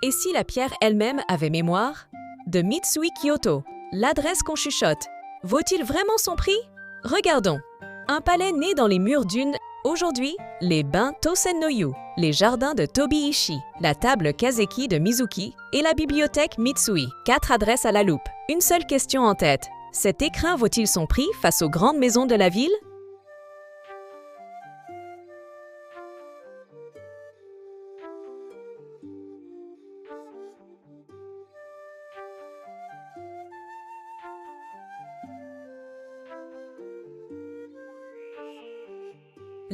Et si la pierre elle-même avait mémoire? De Mitsui Kyoto. L'adresse qu'on chuchote. Vaut-il vraiment son prix? Regardons. Un palais né dans les murs d'une... Aujourd'hui, les bains Tosen-no-yu, les jardins de Tobi-ishi, la table Kazeki de Mizuki et la bibliothèque Mitsui. 4 adresses à la loupe. Une seule question en tête. Cet écrin vaut-il son prix face aux grandes maisons de la ville?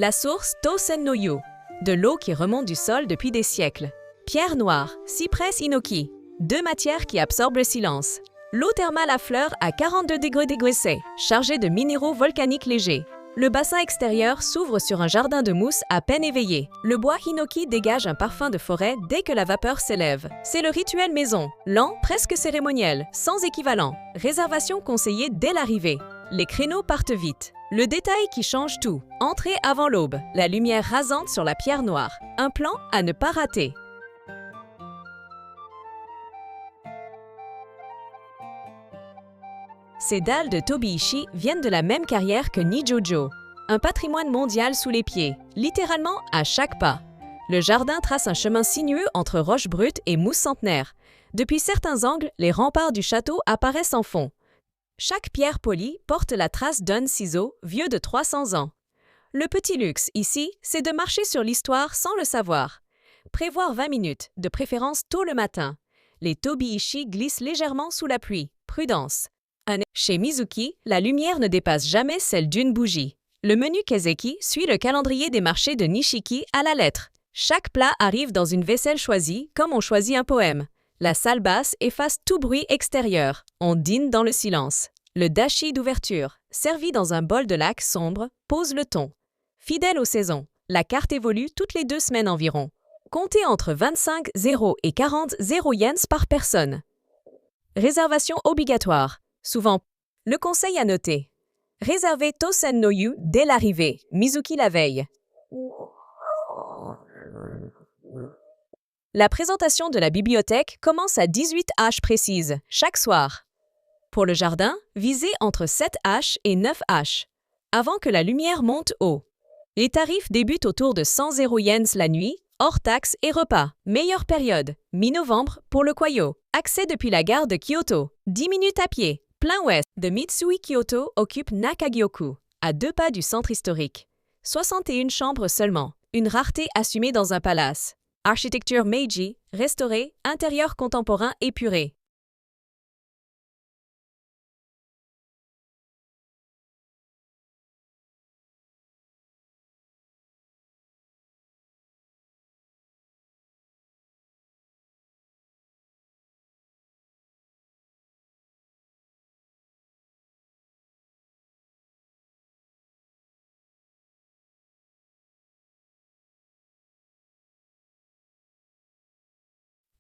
La source Tosen-no-yu, de l'eau qui remonte du sol depuis des siècles. Pierre noire, cyprès hinoki, 2 matières qui absorbent le silence. L'eau thermale à fleurs à 42 degrés C, chargée de minéraux volcaniques légers. Le bassin extérieur s'ouvre sur un jardin de mousse à peine éveillé. Le bois hinoki dégage un parfum de forêt dès que la vapeur s'élève. C'est le rituel maison, lent, presque cérémoniel, sans équivalent. Réservation conseillée dès l'arrivée. Les créneaux partent vite. Le détail qui change tout. Entrée avant l'aube, la lumière rasante sur la pierre noire. Un plan à ne pas rater. Ces dalles de Tobi-ishi viennent de la même carrière que Nijojo. Un patrimoine mondial sous les pieds, littéralement à chaque pas. Le jardin trace un chemin sinueux entre roches brutes et mousse centenaire. Depuis certains angles, les remparts du château apparaissent en fond. Chaque pierre polie porte la trace d'un ciseau vieux de 300 ans. Le petit luxe, ici, c'est de marcher sur l'histoire sans le savoir. Prévoir 20 minutes, de préférence tôt le matin. Les Tobi-ishi glissent légèrement sous la pluie. Prudence. Chez Mizuki, la lumière ne dépasse jamais celle d'une bougie. Le menu Kazeki suit le calendrier des marchés de Nishiki à la lettre. Chaque plat arrive dans une vaisselle choisie, comme on choisit un poème. La salle basse efface tout bruit extérieur. On dîne dans le silence. Le dashi d'ouverture, servi dans un bol de laque sombre, pose le ton. Fidèle aux saisons, la carte évolue toutes les 2 semaines environ. Comptez entre 25 0 et 40 0 yens par personne. Réservation obligatoire. Souvent, le conseil à noter. Réservez Tosen-no-yu dès l'arrivée, Mizuki la veille. La présentation de la bibliothèque commence à 18 h précises, chaque soir. Pour le jardin, visez entre 7 h et 9 h, avant que la lumière monte haut. Les tarifs débutent autour de 100 0 yens la nuit, hors taxes et repas. Meilleure période, mi-novembre pour le Kwayo. Accès depuis la gare de Kyoto, 10 minutes à pied. Plein ouest de Mitsui Kyoto occupe Nakagyoku, à 2 pas du centre historique. 61 chambres seulement, une rareté assumée dans un palace. Architecture Meiji, restaurée, intérieur contemporain épuré.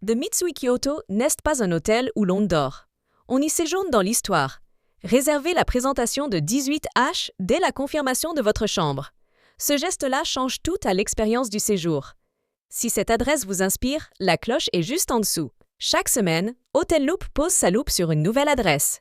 De Mitsui Kyoto n'est pas un hôtel où l'on dort. On y séjourne dans l'histoire. Réservez la présentation de 18 h dès la confirmation de votre chambre. Ce geste-là change tout à l'expérience du séjour. Si cette adresse vous inspire, la cloche est juste en dessous. Chaque semaine, Hotel Loop pose sa loupe sur une nouvelle adresse.